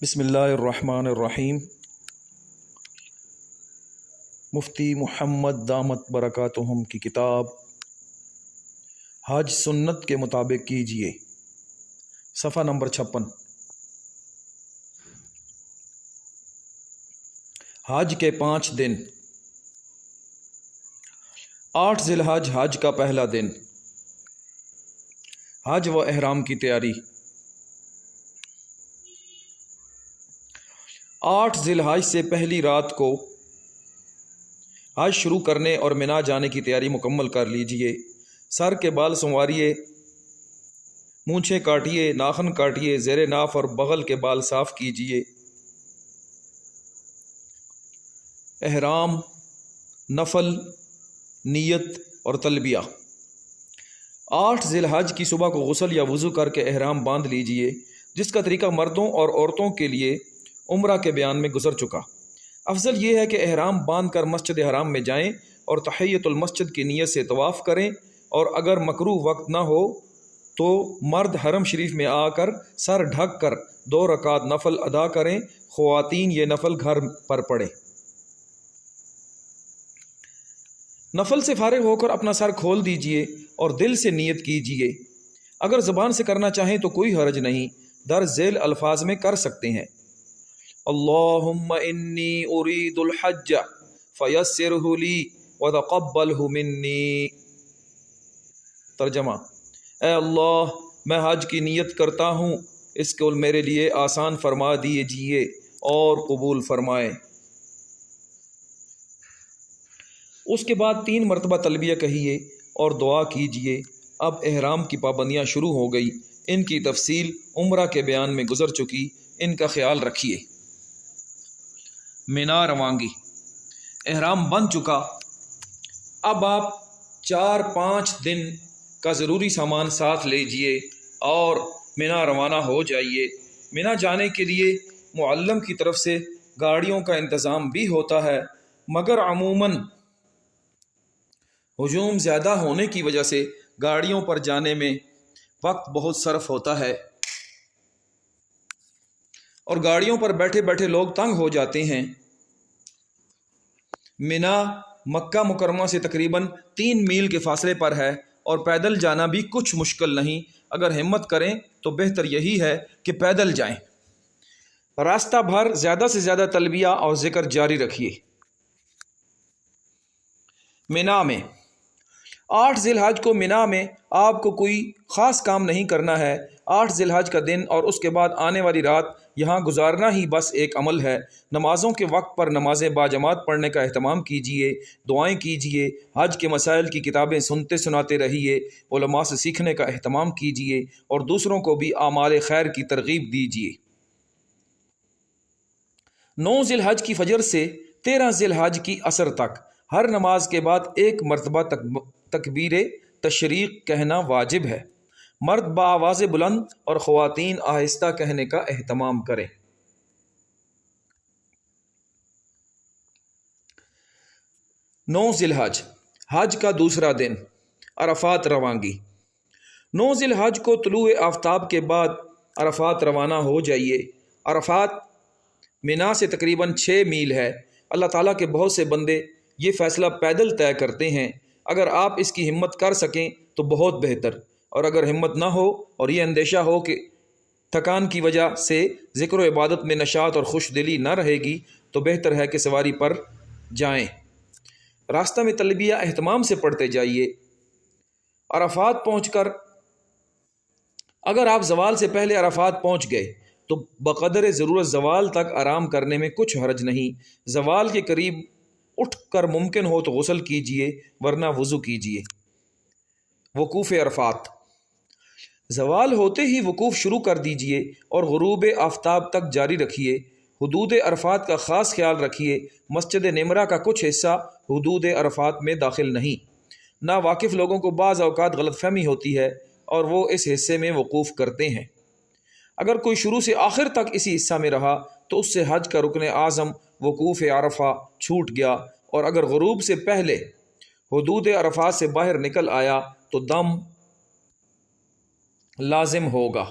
بسم اللہ الرحمن الرحیم۔ مفتی محمد دامت برکاتہم کی کتاب حج سنت کے مطابق کیجیے، صفحہ نمبر 56۔ حج کے 5 دن۔ 8 ذی الحج حج کا پہلا دن۔ حج و احرام کی تیاری۔ 8 ذی الحج سے پہلی رات کو حج شروع کرنے اور منا جانے کی تیاری مکمل کر لیجئے۔ سر کے بال سنواریے، مونچھیں کاٹیے، ناخن کاٹیے، زیر ناف اور بغل کے بال صاف کیجئے۔ احرام، نفل، نیت اور تلبیہ۔ 8 ذی الحج کی صبح کو غسل یا وضو کر کے احرام باندھ لیجئے، جس کا طریقہ مردوں اور عورتوں کے لیے عمرہ کے بیان میں گزر چکا۔ افضل یہ ہے کہ احرام باندھ کر مسجد حرام میں جائیں اور تحیۃ المسجد کی نیت سے طواف کریں، اور اگر مکروہ وقت نہ ہو تو مرد حرم شریف میں آ کر سر ڈھک کر 2 رکعت نفل ادا کریں۔ خواتین یہ نفل گھر پر پڑھیں۔ نفل سے فارغ ہو کر اپنا سر کھول دیجئے اور دل سے نیت کیجئے۔ اگر زبان سے کرنا چاہیں تو کوئی حرج نہیں، در ذیل الفاظ میں کر سکتے ہیں: اللہم انی ارید الحج فیسرہ لی وتقبلہ منی۔ ترجمہ: اے اللہ، میں حج کی نیت کرتا ہوں، اس کو میرے لیے آسان فرما دیجئے اور قبول فرمائے۔ اس کے بعد 3 مرتبہ تلبیہ کہیے اور دعا کیجئے۔ اب احرام کی پابندیاں شروع ہو گئی، ان کی تفصیل عمرہ کے بیان میں گزر چکی، ان کا خیال رکھیے۔ منا روانگی۔ احرام بن چکا، اب آپ 4-5 دن کا ضروری سامان ساتھ لیجئے اور منا روانہ ہو جائیے۔ منا جانے کے لیے معلم کی طرف سے گاڑیوں کا انتظام بھی ہوتا ہے، مگر عموماً ہجوم زیادہ ہونے کی وجہ سے گاڑیوں پر جانے میں وقت بہت صرف ہوتا ہے اور گاڑیوں پر بیٹھے بیٹھے لوگ تنگ ہو جاتے ہیں۔ منا مکہ مکرمہ سے تقریباً 3 میل کے فاصلے پر ہے اور پیدل جانا بھی کچھ مشکل نہیں۔ اگر ہمت کریں تو بہتر یہی ہے کہ پیدل جائیں۔ راستہ بھر زیادہ سے زیادہ تلبیہ اور ذکر جاری رکھیے۔ منا میں 8 ذی الحج کو منا میں آپ کو کوئی خاص کام نہیں کرنا ہے۔ 8 ذی الحج کا دن اور اس کے بعد آنے والی رات یہاں گزارنا ہی بس ایک عمل ہے۔ نمازوں کے وقت پر نمازیں باجماعت پڑھنے کا اہتمام کیجیے، دعائیں کیجیے، حج کے مسائل کی کتابیں سنتے سناتے رہیے، علماء سے سیکھنے کا اہتمام کیجیے اور دوسروں کو بھی اعمال خیر کی ترغیب دیجیے۔ 9 ذی الحج کی فجر سے 13 ذی الحج کی عصر تک ہر نماز کے بعد 1 مرتبہ تکبیر تشریق کہنا واجب ہے۔ مرد بآواز بلند اور خواتین آہستہ کہنے کا اہتمام کریں۔ 9 ذی الحج حج کا دوسرا دن۔ عرفات روانگی۔ 9 ذی الحج کو طلوع آفتاب کے بعد عرفات روانہ ہو جائیے۔ عرفات منا سے تقریباً 6 میل ہے۔ اللہ تعالیٰ کے بہت سے بندے یہ فیصلہ پیدل طے کرتے ہیں۔ اگر آپ اس کی ہمت کر سکیں تو بہت بہتر، اور اگر ہمت نہ ہو اور یہ اندیشہ ہو کہ تھکان کی وجہ سے ذکر و عبادت میں نشاط اور خوش دلی نہ رہے گی تو بہتر ہے کہ سواری پر جائیں۔ راستہ میں تلبیہ اہتمام سے پڑھتے جائیے۔ عرفات پہنچ کر اگر آپ زوال سے پہلے عرفات پہنچ گئے تو بقدر ضرورت زوال تک آرام کرنے میں کچھ حرج نہیں۔ زوال کے قریب اٹھ کر ممکن ہو تو غسل کیجئے، ورنہ وضو کیجئے۔ وقوف عرفات۔ زوال ہوتے ہی وقوف شروع کر دیجئے اور غروب آفتاب تک جاری رکھیے۔ حدود عرفات کا خاص خیال رکھیے۔ مسجد نمرہ کا کچھ حصہ حدود عرفات میں داخل نہیں۔ ناواقف لوگوں کو بعض اوقات غلط فہمی ہوتی ہے اور وہ اس حصے میں وقوف کرتے ہیں۔ اگر کوئی شروع سے آخر تک اسی حصہ میں رہا تو اس سے حج کا رکن اعظم وقوف عرفہ چھوٹ گیا، اور اگر غروب سے پہلے حدود عرفات سے باہر نکل آیا تو دم لازم ہوگا۔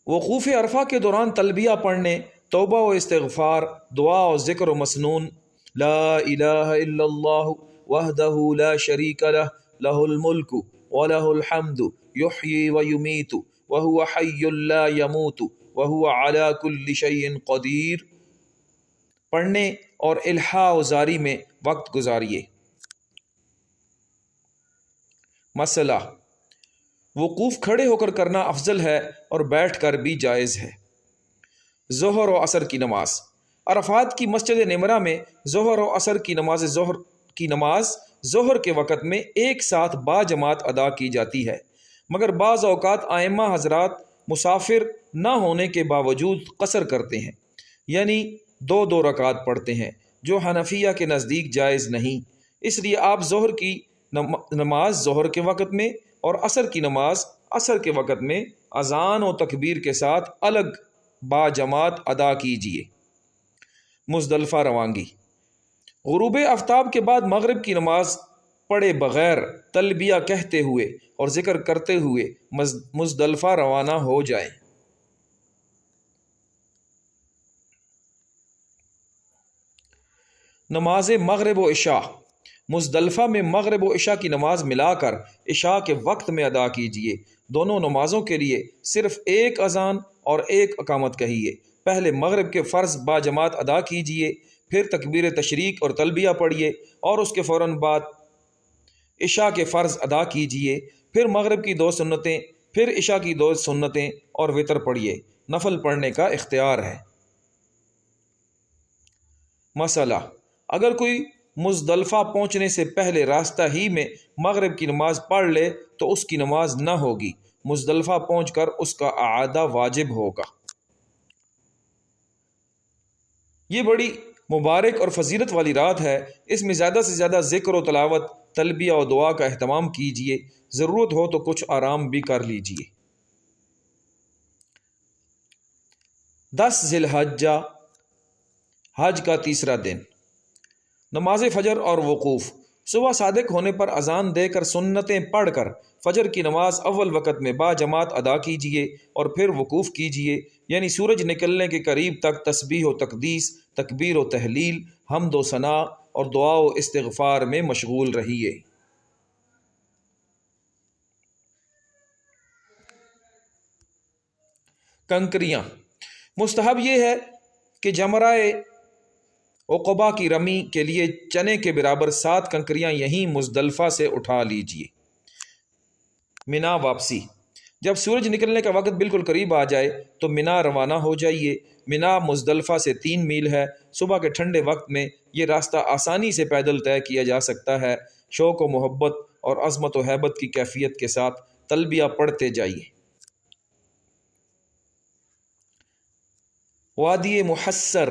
وقوف عرفہ کے دوران تلبیہ پڑھنے، توبہ و استغفار، دعا و ذکر و مسنون، لا الہ الا اللہ وحدہ لا شریک لہ لہ الملک ولہ الحمد یحیی و یمیت وہو حی لا یموت وہو علی کل شیء قدیر پڑھنے اور الحاح و زاری میں وقت گزاریے۔ مسئلہ: وقوف کھڑے ہو کر کرنا افضل ہے اور بیٹھ کر بھی جائز ہے۔ ظہر و عصر کی نماز۔ عرفات کی مسجد نمرہ میں ظہر و عصر کی نماز ظہر کے وقت میں ایک ساتھ با جماعت ادا کی جاتی ہے، مگر بعض اوقات ائمہ حضرات مسافر نہ ہونے کے باوجود قصر کرتے ہیں، یعنی 2 رکعات پڑھتے ہیں، جو حنفیہ کے نزدیک جائز نہیں۔ اس لیے آپ ظہر کی نماز ظہر کے وقت میں اور عصر کی نماز عصر کے وقت میں اذان و تکبیر کے ساتھ الگ با جماعت ادا کیجیے۔ مزدلفہ روانگی۔ غروب آفتاب کے بعد مغرب کی نماز پڑھے بغیر تلبیہ کہتے ہوئے اور ذکر کرتے ہوئے مزدلفہ روانہ ہو جائیں۔ نماز مغرب و عشاء۔ مزدلفہ میں مغرب و عشاء کی نماز ملا کر عشاء کے وقت میں ادا کیجیے۔ دونوں نمازوں کے لیے صرف ایک اذان اور ایک اقامت کہیے۔ پہلے مغرب کے فرض با جماعت ادا کیجیے، پھر تکبیر تشریق اور تلبیہ پڑھیے اور اس کے فوراً بعد عشاء کے فرض ادا کیجیے، پھر مغرب کی 2 سنتیں، پھر عشاء کی 2 سنتیں اور وتر پڑھیے۔ نفل پڑھنے کا اختیار ہے۔ مسئلہ: اگر کوئی مزدلفہ پہنچنے سے پہلے راستہ ہی میں مغرب کی نماز پڑھ لے تو اس کی نماز نہ ہوگی، مزدلفہ پہنچ کر اس کا اعادہ واجب ہوگا۔ یہ بڑی مبارک اور فضیلت والی رات ہے، اس میں زیادہ سے زیادہ ذکر و تلاوت، تلبیہ و دعا کا اہتمام کیجیے، ضرورت ہو تو کچھ آرام بھی کر لیجیے۔ 10 ذی الحجہ، حج کا تیسرا دن۔ نماز فجر اور وقوف۔ صبح صادق ہونے پر اذان دے کر سنتیں پڑھ کر فجر کی نماز اول وقت میں با جماعت ادا کیجیے اور پھر وقوف کیجیے، یعنی سورج نکلنے کے قریب تک تسبیح و تقدیس، تکبیر و تحلیل، حمد و ثناء اور دعا و استغفار میں مشغول رہیے۔ کنکریاں۔ مستحب یہ ہے کہ جمرہ عقبہ کی رمی کے لیے چنے کے برابر 7 کنکریاں یہیں مزدلفہ سے اٹھا لیجیے۔ منا واپسی۔ جب سورج نکلنے کا وقت بالکل قریب آ جائے تو منا روانہ ہو جائیے۔ منا مزدلفہ سے 3 میل ہے۔ صبح کے ٹھنڈے وقت میں یہ راستہ آسانی سے پیدل طے کیا جا سکتا ہے۔ شوق و محبت اور عظمت و ہیبت کی کیفیت کے ساتھ تلبیہ پڑھتے جائیے۔ وادی محسر۔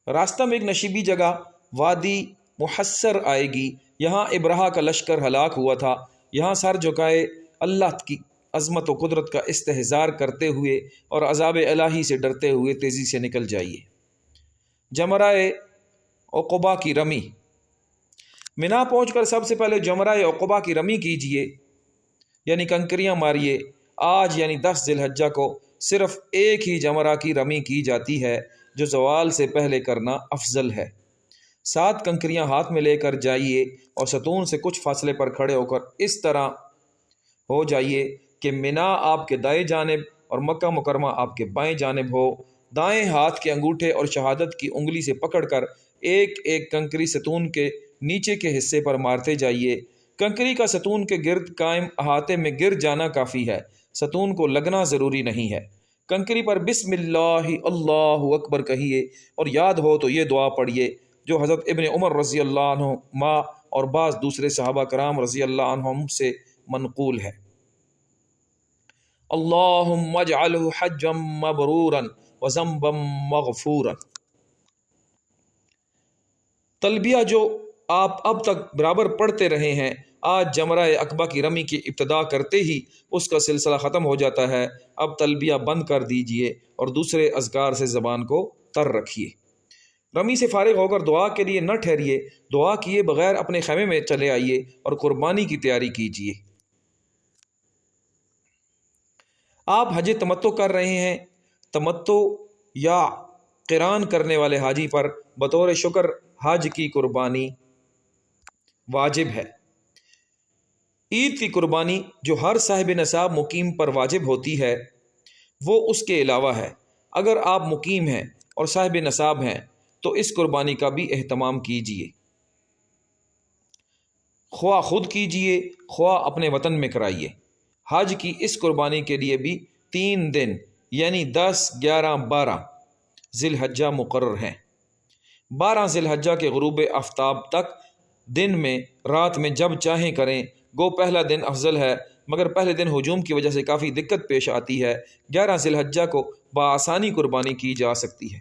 راستہ میں ایک نشیبی جگہ وادی محسر آئے گی، یہاں ابرہہ کا لشکر ہلاک ہوا تھا۔ یہاں سر جھکائے اللہ کی عظمت و قدرت کا استحضار کرتے ہوئے اور عذاب الہی سے ڈرتے ہوئے تیزی سے نکل جائیے۔ جمرہ عقبہ کی رمی۔ منا پہنچ کر سب سے پہلے جمرہ عقبہ کی رمی کیجیے، یعنی کنکریاں ماریے۔ آج یعنی 10 ذی الحجہ کو صرف ایک ہی جمرہ کی رمی کی جاتی ہے، جو زوال سے پہلے کرنا افضل ہے۔ 7 کنکریاں ہاتھ میں لے کر جائیے اور ستون سے کچھ فاصلے پر کھڑے ہو کر اس طرح ہو جائیے کہ منا آپ کے دائیں جانب اور مکہ مکرمہ آپ کے بائیں جانب ہو۔ دائیں ہاتھ کے انگوٹھے اور شہادت کی انگلی سے پکڑ کر ایک ایک کنکری ستون کے نیچے کے حصے پر مارتے جائیے۔ کنکری کا ستون کے گرد قائم احاطے میں گر جانا کافی ہے، ستون کو لگنا ضروری نہیں ہے۔ کنکری پر بسم اللہ اللہ اکبر کہیے اور یاد ہو تو یہ دعا پڑھیے جو حضرت ابن عمر رضی اللہ عنہما اور بعض دوسرے صحابہ کرام رضی اللہ عنہم سے منقول ہے۔ اللہم اجعلہ حجا مبرورا وذنبا مغفورا۔ تلبیہ جو آپ اب تک برابر پڑھتے رہے ہیں، آج جمرہ عقبہ کی رمی کی ابتدا کرتے ہی اس کا سلسلہ ختم ہو جاتا ہے۔ اب تلبیہ بند کر دیجئے اور دوسرے اذکار سے زبان کو تر رکھیے۔ رمی سے فارغ ہو کر دعا کے لیے نہ ٹھہریے، دعا کیے بغیر اپنے خیمے میں چلے آئیے اور قربانی کی تیاری کیجیے۔ آپ حج تمتع کر رہے ہیں، تمتع یا قران کرنے والے حاجی پر بطور شکر حج کی قربانی واجب ہے۔ عید کی قربانی جو ہر صاحب نصاب مقیم پر واجب ہوتی ہے وہ اس کے علاوہ ہے۔ اگر آپ مقیم ہیں اور صاحب نصاب ہیں تو اس قربانی کا بھی اہتمام کیجیے، خواہ خود کیجیے خواہ اپنے وطن میں کرائیے۔ حج کی اس قربانی کے لیے بھی 3 دن یعنی 10، 11، 12 ذی الحجہ مقرر ہیں۔ 12 ذی الحجہ کے غروب آفتاب تک دن میں رات میں جب چاہیں کریں، گو پہلا دن افضل ہے، مگر پہلے دن ہجوم کی وجہ سے کافی دقت پیش آتی ہے۔ 11 ذی الحجہ کو بآسانی قربانی کی جا سکتی ہے۔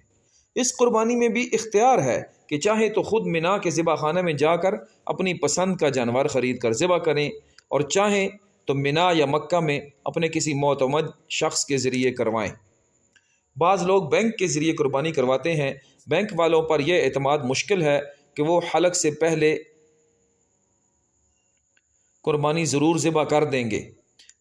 اس قربانی میں بھی اختیار ہے کہ چاہے تو خود منا کے ذبح خانہ میں جا کر اپنی پسند کا جانور خرید کر ذبح کریں، اور چاہیں تو منا یا مکہ میں اپنے کسی معتمد شخص کے ذریعے کروائیں۔ بعض لوگ بینک کے ذریعے قربانی کرواتے ہیں۔ بینک والوں پر یہ اعتماد مشکل ہے کہ وہ حلق سے پہلے قربانی ضرور ذبح کر دیں گے،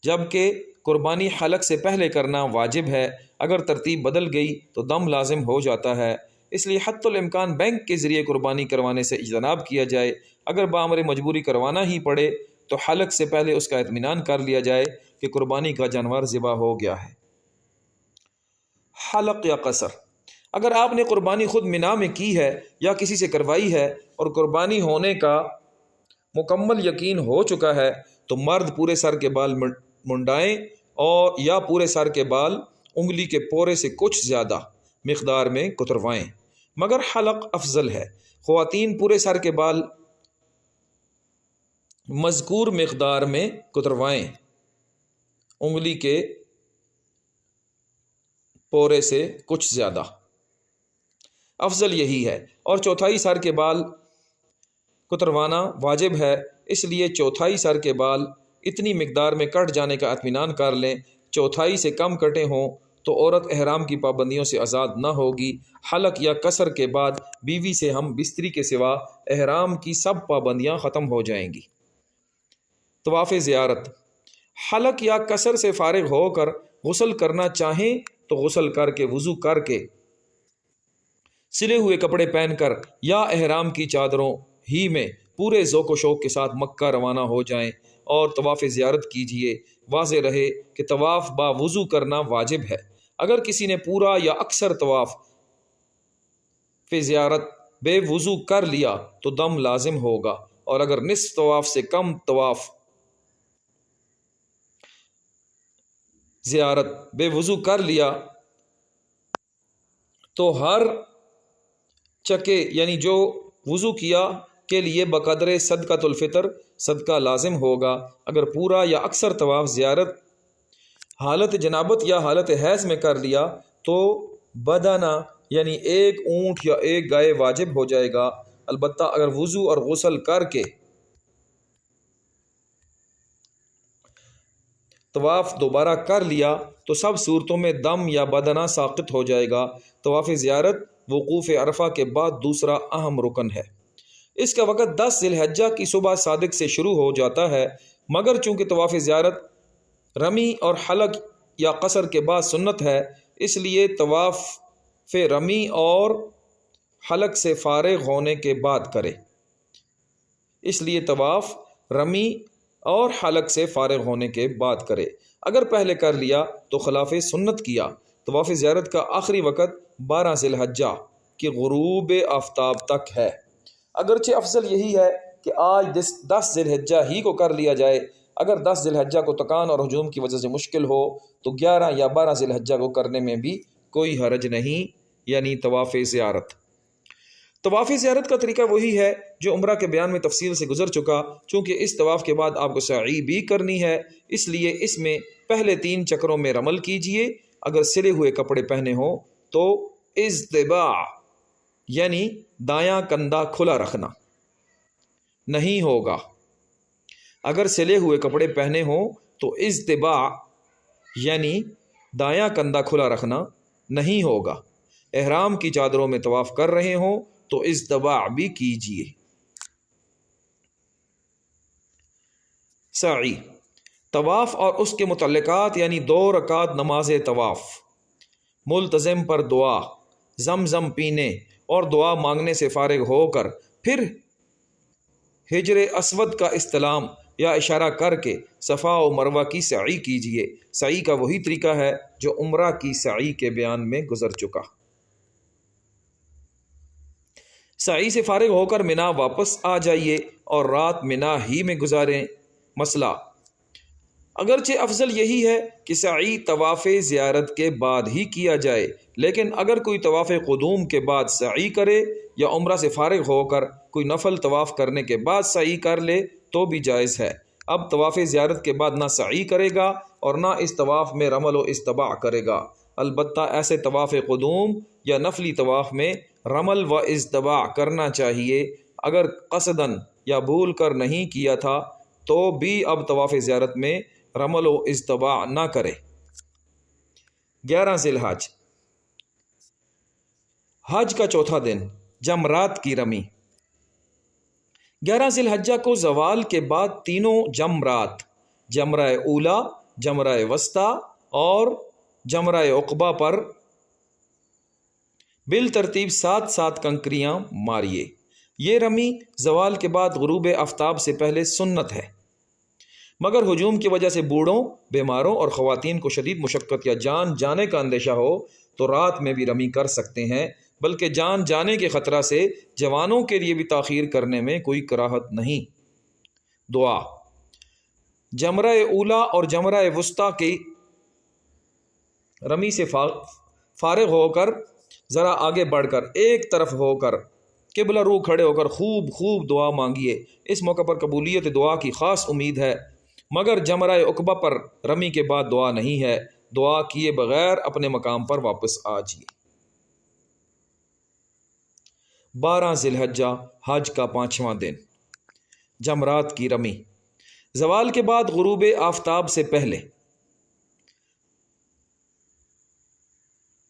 جبکہ قربانی حلق سے پہلے کرنا واجب ہے۔ اگر ترتیب بدل گئی تو دم لازم ہو جاتا ہے، اس لیے حتی الامکان بینک کے ذریعے قربانی کروانے سے اجتناب کیا جائے۔ اگر بامر مجبوری کروانا ہی پڑے تو حلق سے پہلے اس کا اطمینان کر لیا جائے کہ قربانی کا جانور ذبح ہو گیا ہے۔ حلق یا قصر: اگر آپ نے قربانی خود منا میں کی ہے یا کسی سے کروائی ہے اور قربانی ہونے کا مکمل یقین ہو چکا ہے تو مرد پورے سر کے بال منڈائیں اور یا پورے سر کے بال انگلی کے پورے سے کچھ زیادہ مقدار میں کتروائیں، مگر حلق افضل ہے۔ خواتین پورے سر کے بال مذکور مقدار میں کتروائیں، انگلی کے پورے سے کچھ زیادہ، افضل یہی ہے۔ اور چوتھائی سر کے بال کتروانا واجب ہے، اس لیے چوتھائی سر کے بال اتنی مقدار میں کٹ جانے کا اطمینان کر لیں۔ چوتھائی سے کم کٹے ہوں تو عورت احرام کی پابندیوں سے آزاد نہ ہوگی۔ حلق یا قصر کے بعد بیوی سے ہم بستری کے سوا احرام کی سب پابندیاں ختم ہو جائیں گی۔ طواف زیارت: حلق یا قصر سے فارغ ہو کر غسل کرنا چاہیں تو غسل کر کے وضو کر کے سلے ہوئے کپڑے پہن کر یا احرام کی چادروں ہی میں پورے ذوق و شوق کے ساتھ مکہ روانہ ہو جائیں اور طواف زیارت کیجیے۔ واضح رہے کہ طواف با وضو کرنا واجب ہے۔ اگر کسی نے پورا یا اکثر طواف زیارت بے وضو کر لیا تو دم لازم ہوگا، اور اگر نصف طواف سے کم طواف زیارت بے وضو کر لیا تو ہر چکے یعنی جو وضو کیا کے لیے بقدر صدقۃ الفطر صدقہ لازم ہوگا۔ اگر پورا یا اکثر طواف زیارت حالت جنابت یا حالت حیض میں کر لیا تو بدنہ یعنی ایک اونٹ یا ایک گائے واجب ہو جائے گا، البتہ اگر وضو اور غسل کر کے طواف دوبارہ کر لیا تو سب صورتوں میں دم یا بدنہ ساقط ہو جائے گا۔ طواف زیارت وقوف عرفہ کے بعد دوسرا اہم رکن ہے۔ اس کا وقت 10 ذی الحجہ کی صبح صادق سے شروع ہو جاتا ہے، مگر چونکہ طواف زیارت رمی اور حلق یا قصر کے بعد سنت ہے، اس لیے طواف رمی اور حلق سے فارغ ہونے کے بعد کرے۔ اگر پہلے کر لیا تو خلاف سنت کیا۔ طواف زیارت کا آخری وقت 12 ذی الحجہ کی غروب آفتاب تک ہے۔ اگرچہ افضل یہی ہے کہ آج 10 ذی الحجہ ہی کو کر لیا جائے۔ اگر 10 ذی الحجہ کو تکان اور ہجوم کی وجہ سے مشکل ہو تو 11 یا 12 ذی الحجہ کو کرنے میں بھی کوئی حرج نہیں، یعنی طواف زیارت۔ طواف زیارت کا طریقہ وہی ہے جو عمرہ کے بیان میں تفصیل سے گزر چکا۔ چونکہ اس طواف کے بعد آپ کو سعی بھی کرنی ہے، اس لیے اس میں پہلے 3 چکروں میں رمل کیجئے۔ اگر سلے ہوئے کپڑے پہنے ہوں تو اضطباع یعنی دایاں کندھا کھلا رکھنا نہیں ہوگا۔ اگر سلے ہوئے کپڑے پہنے ہوں تو اضطباع یعنی دایاں کندھا کھلا رکھنا نہیں ہوگا۔ احرام کی چادروں میں طواف کر رہے ہوں تو اضطباع بھی کیجیے۔ سعی: طواف اور اس کے متعلقات یعنی 2 رکعت نماز طواف، ملتزم پر دعا، زمزم پینے اور دعا مانگنے سے فارغ ہو کر پھر حجر اسود کا استلام یا اشارہ کر کے صفا و مروہ کی سعی کیجیے۔ سعی کا وہی طریقہ ہے جو عمرہ کی سعی کے بیان میں گزر چکا۔ سعی سے فارغ ہو کر منا واپس آ جائیے اور رات منا ہی میں گزاریں۔ مسئلہ: اگرچہ افضل یہی ہے کہ سعی طواف زیارت کے بعد ہی کیا جائے، لیکن اگر کوئی طواف قدوم کے بعد سعی کرے یا عمرہ سے فارغ ہو کر کوئی نفل طواف کرنے کے بعد سعی کر لے تو بھی جائز ہے۔ اب طواف زیارت کے بعد نہ سعی کرے گا اور نہ اس طواف میں رمل و استباع کرے گا، البتہ ایسے طواف قدوم یا نفلی طواف میں رمل و استباع کرنا چاہیے۔ اگر قصداً یا بھول کر نہیں کیا تھا تو بھی اب طواف زیارت میں رمل و استباع نہ کرے۔ 11 ذی الحج، حج کا چوتھا دن، جمرات کی رمی۔ 11 ذی الحجہ کو زوال کے بعد تینوں جمرات، جمرہ اولا، جمرہ وسطیٰ اور جمرہ عقبہ پر بالترتیب 7 کنکریاں ماریے۔ یہ رمی زوال کے بعد غروب آفتاب سے پہلے سنت ہے، مگر ہجوم کی وجہ سے بوڑھوں، بیماروں اور خواتین کو شدید مشقت یا جان جانے کا اندیشہ ہو تو رات میں بھی رمی کر سکتے ہیں، بلکہ جان جانے کے خطرہ سے جوانوں کے لیے بھی تاخیر کرنے میں کوئی کراہت نہیں۔ دعا: جمرہ اولا اور جمرہ وسطیٰ کی رمی سے فارغ ہو کر ذرا آگے بڑھ کر ایک طرف ہو کر قبلہ رو کھڑے ہو کر خوب دعا مانگیے۔ اس موقع پر قبولیت دعا کی خاص امید ہے، مگر جمرہ عقبہ پر رمی کے بعد دعا نہیں ہے۔ دعا کیے بغیر اپنے مقام پر واپس آ جائیے۔ 12 ذی الحجہ، حج کا 5واں دن، جمرات کی رمی۔ زوال کے بعد غروب آفتاب سے پہلے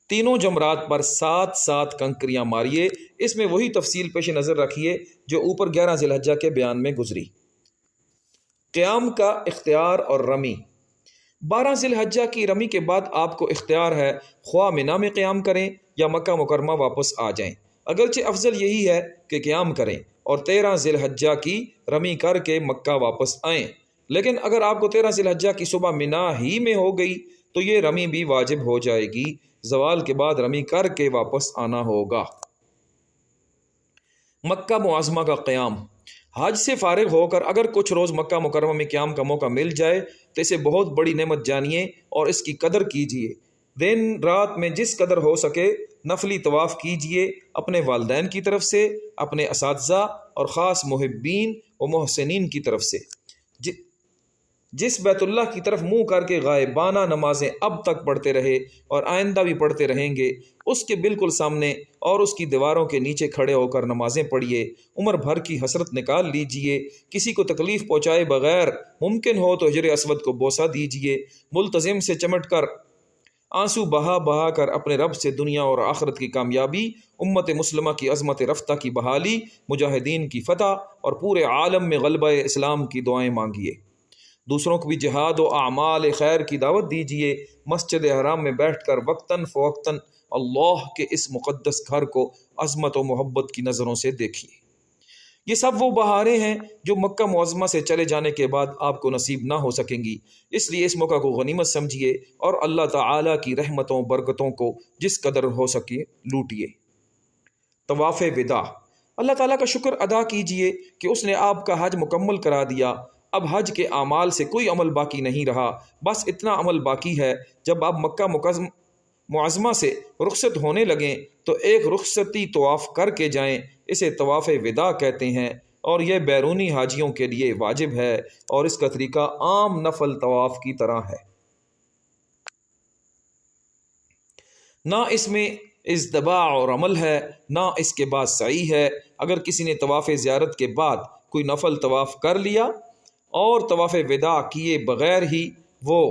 تینوں جمرات پر 7 کنکریاں ماریے۔ اس میں وہی تفصیل پیش نظر رکھیے جو اوپر 11 ذی الحجہ کے بیان میں گزری۔ قیام کا اختیار اور رمی۔ 12 ذی الحجہ کی رمی کے بعد آپ کو اختیار ہے خواہ منا میں قیام کریں یا مکہ مکرمہ واپس آ جائیں۔ اگرچہ افضل یہی ہے کہ قیام کریں اور 13 ذی الحجہ کی رمی کر کے مکہ واپس آئیں، لیکن اگر آپ کو 13 ذی الحجہ کی صبح منا ہی میں ہو گئی تو یہ رمی بھی واجب ہو جائے گی۔ زوال کے بعد رمی کر کے واپس آنا ہوگا۔ مکہ معظمہ کا قیام۔ حج سے فارغ ہو کر اگر کچھ روز مکہ مکرمہ میں قیام کا موقع مل جائے تو اسے بہت بڑی نعمت جانیے اور اس کی قدر کیجیے۔ دن رات میں جس قدر ہو سکے نفلی طواف کیجیے، اپنے والدین کی طرف سے، اپنے اساتذہ اور خاص محبین و محسنین کی طرف سے۔ جس بیت اللہ کی طرف منہ کر کے غائبانہ نمازیں اب تک پڑھتے رہے اور آئندہ بھی پڑھتے رہیں گے، اس کے بالکل سامنے اور اس کی دیواروں کے نیچے کھڑے ہو کر نمازیں پڑھیے۔ عمر بھر کی حسرت نکال لیجئے۔ کسی کو تکلیف پہنچائے بغیر ممکن ہو تو حجر اسود کو بوسہ دیجئے۔ ملتزم سے چمٹ کر آنسو بہا کر اپنے رب سے دنیا اور آخرت کی کامیابی، امت مسلمہ کی عظمت رفتہ کی بحالی، مجاہدین کی فتح اور پورے عالم میں غلبہ اسلام کی دعائیں مانگیے۔ دوسروں کو بھی جہاد و اعمال خیر کی دعوت دیجیے۔ مسجد حرام میں بیٹھ کر وقتاً فوقتاً اللہ کے اس مقدس گھر کو عظمت و محبت کی نظروں سے دیکھیے۔ یہ سب وہ بہاریں ہیں جو مکہ معظمہ سے چلے جانے کے بعد آپ کو نصیب نہ ہو سکیں گی، اس لیے اس موقع کو غنیمت سمجھیے اور اللہ تعالیٰ کی رحمتوں برکتوں کو جس قدر ہو سکے لوٹیے۔ طواف وداع۔ اللہ تعالیٰ کا شکر ادا کیجیے کہ اس نے آپ کا حج مکمل کرا دیا۔ اب حج کے اعمال سے کوئی عمل باقی نہیں رہا، بس اتنا عمل باقی ہے جب آپ مکہ معظمہ سے رخصت ہونے لگیں تو ایک رخصتی طواف کر کے جائیں۔ اسے طواف وداع کہتے ہیں اور یہ بیرونی حاجیوں کے لیے واجب ہے اور اس کا طریقہ عام نفل طواف کی طرح ہے، نہ اس میں ازدباع اور عمل ہے نہ اس کے بعد سعی ہے۔ اگر کسی نے طواف زیارت کے بعد کوئی نفل طواف کر لیا اور طواف وداع کیے بغیر ہی وہ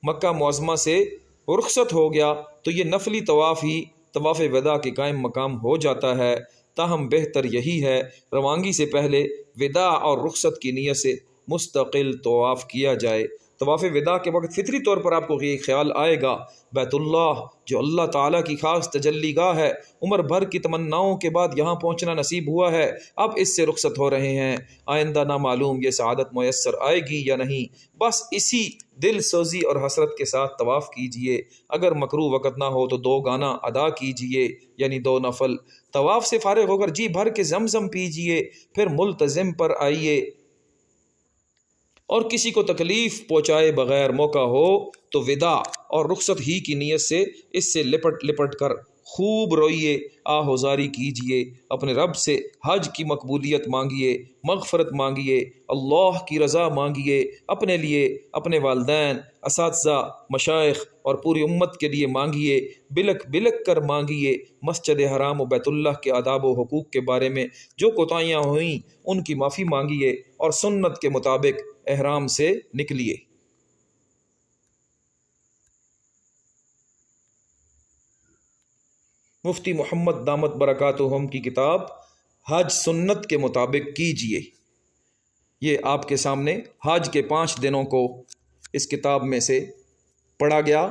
مکہ معظمہ سے رخصت ہو گیا تو یہ نفلی طواف ہی طواف وداع کے قائم مقام ہو جاتا ہے۔ تاہم بہتر یہی ہے روانگی سے پہلے وداع اور رخصت کی نیت سے مستقل طواف کیا جائے طواف وداع کے وقت فطری طور پر آپ کو یہ خیال آئے گا بیت اللہ جو اللہ تعالیٰ کی خاص تجلی گاہ ہے، عمر بھر کی تمناؤں کے بعد یہاں پہنچنا نصیب ہوا ہے، اب اس سے رخصت ہو رہے ہیں، آئندہ نہ معلوم یہ سعادت میسر آئے گی یا نہیں۔ بس اسی دل سوزی اور حسرت کے ساتھ طواف کیجئے۔ اگر مکروہ وقت نہ ہو تو 2 گانا ادا کیجئے، یعنی 2 نفل۔ طواف سے فارغ ہو کر جی بھر کے زمزم پیجئے، پھر ملتزم پر آئیے، اور کسی کو تکلیف پہنچائے بغیر موقع ہو تو وداع اور رخصت ہی کی نیت سے اس سے لپٹ لپٹ کر خوب روئیے، آہوزاری کیجئے، اپنے رب سے حج کی مقبولیت مانگیے، مغفرت مانگیے، اللہ کی رضا مانگیے، اپنے لیے، اپنے والدین، اساتذہ، مشائخ اور پوری امت کے لیے مانگیے، بلک بلک کر مانگیے۔ مسجد حرام و بیت اللہ کے آداب و حقوق کے بارے میں جو کوتاہیاں ہوئیں ان کی معافی مانگیے، اور سنت کے مطابق احرام سے نکلیے۔ مفتی محمد دامت برکاتہم کی کتاب حج سنت کے مطابق کیجئے، یہ آپ کے سامنے حج کے 5 دنوں کو اس کتاب میں سے پڑھا گیا۔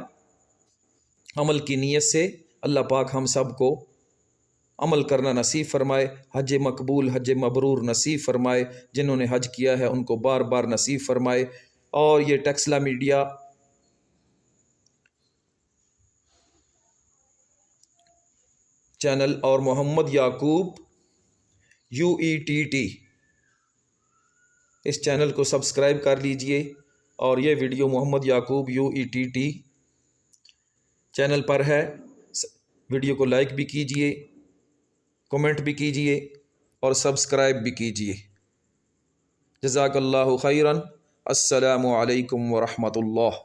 عمل کی نیت سے اللہ پاک ہم سب کو عمل کرنا نصیب فرمائے، حج مقبول، حج مبرور نصیب فرمائے، جنہوں نے حج کیا ہے ان کو بار بار نصیب فرمائے۔ اور یہ ٹیکسلا میڈیا چینل اور محمد یعقوب UETT اس چینل کو سبسکرائب کر لیجئے، اور یہ ویڈیو محمد یعقوب UETT چینل پر ہے، ویڈیو کو لائک بھی کیجئے، کمنٹ بھی کیجئے اور سبسکرائب بھی کیجئے۔ جزاک اللہ خیرا۔ السلام علیکم ورحمۃ اللہ۔